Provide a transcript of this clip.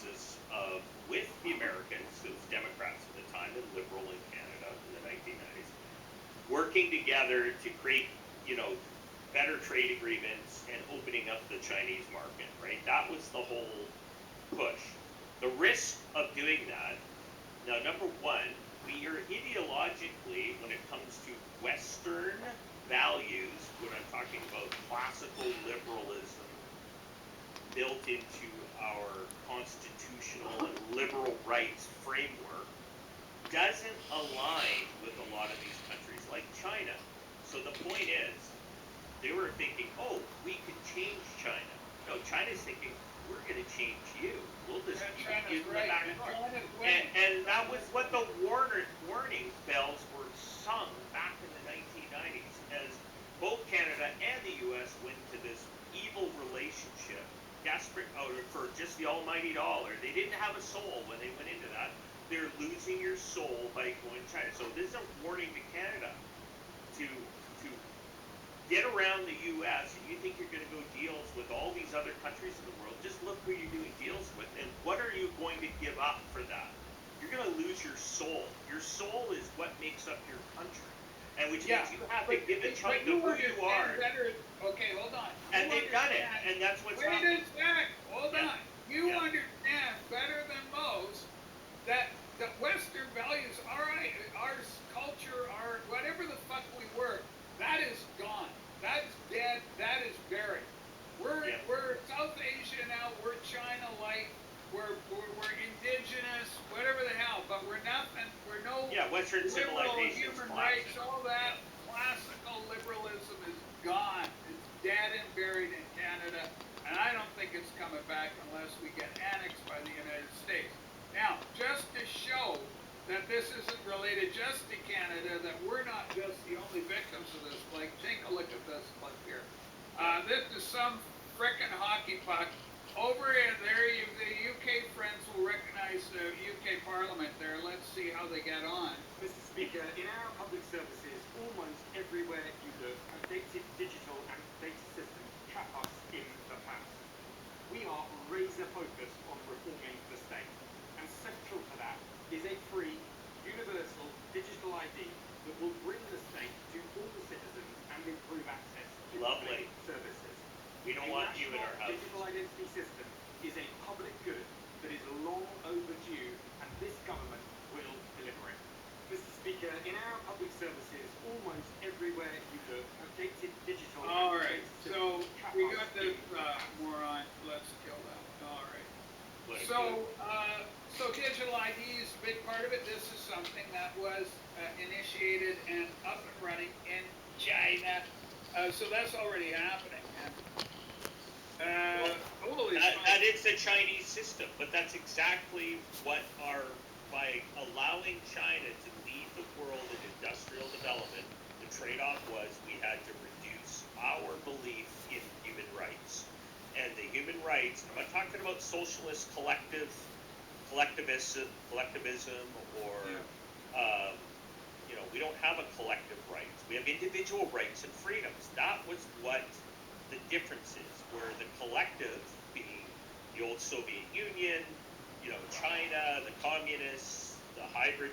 basis of, with the Americans, it was Democrats at the time and liberal in Canada in the 1990s, working together to create, better trade agreements and opening up the Chinese market, right? That was the whole push. The risk of doing that, now, number one, we are ideologically, when it comes to Western values, when I'm talking about classical liberalism built into our constitutional and liberal rights framework, doesn't align with a lot of these countries like China. So the point is, they were thinking, oh, we could change China. No, China's thinking, we're going to change you. We'll just keep you in the back door. And that was what the warning bells were sung back in the 1990s as both Canada and the U.S. went to this evil relationship, desperate for just the almighty dollar. They didn't have a soul when they went into that. They're losing your soul by going to China. So this is a warning to Canada to get around the U.S. and you think you're going to go deals with all these other countries in the world. Just look who you're doing deals with, and what are you going to give up for that? You're going to lose your soul. Your soul is what makes up your country, and which means you have to give a chunk of who you are. Okay, hold on. And they've done it, and that's what's happening. Wait a sec. Hold on. You understand better than most that the Western values, our culture, our whatever the fuck we were, that is gone. That's dead. That is buried. We're South Asia now. We're China-like. We're indigenous. Whatever the hell. But we're nothing. We're no Western civilization, human rights. All that classical liberalism is gone. It's dead and buried in Canada. And I don't think it's coming back unless we get annexed by the United States. Now, just to show that this isn't related just to Canada, that we're not just the only victims of this plague, take a look at this clip here. This is some frickin' hockey puck. Over in there, the UK friends will recognize the UK Parliament there. Let's see how they get on. Mr. Speaker, in our public services, almost everywhere you look, outdated digital and data systems trap us in the past. We are razor focused on reforming the state, and central to that is a free, universal digital ID that will bring the state to all the citizens and improve access to state services. We don't want you in our house. A digital identity system is a public good that is long overdue, and this government will deliver it. Mr. Speaker, in our public services, almost everywhere you look, outdated digital. All right, so we got this moron. Let's kill that. All right. So digital ID is a big part of it. This is something that was initiated and up and running in China. So that's already happening. That is the Chinese system, but that's exactly what by allowing China to lead the world in industrial development, the trade-off was we had to reduce our belief in human rights. And the human rights, I'm not talking about socialist collectivism, or we don't have a collective rights. We have individual rights and freedoms. That was what the difference is, where the collective being the old Soviet Union, China, the communists, the hybrid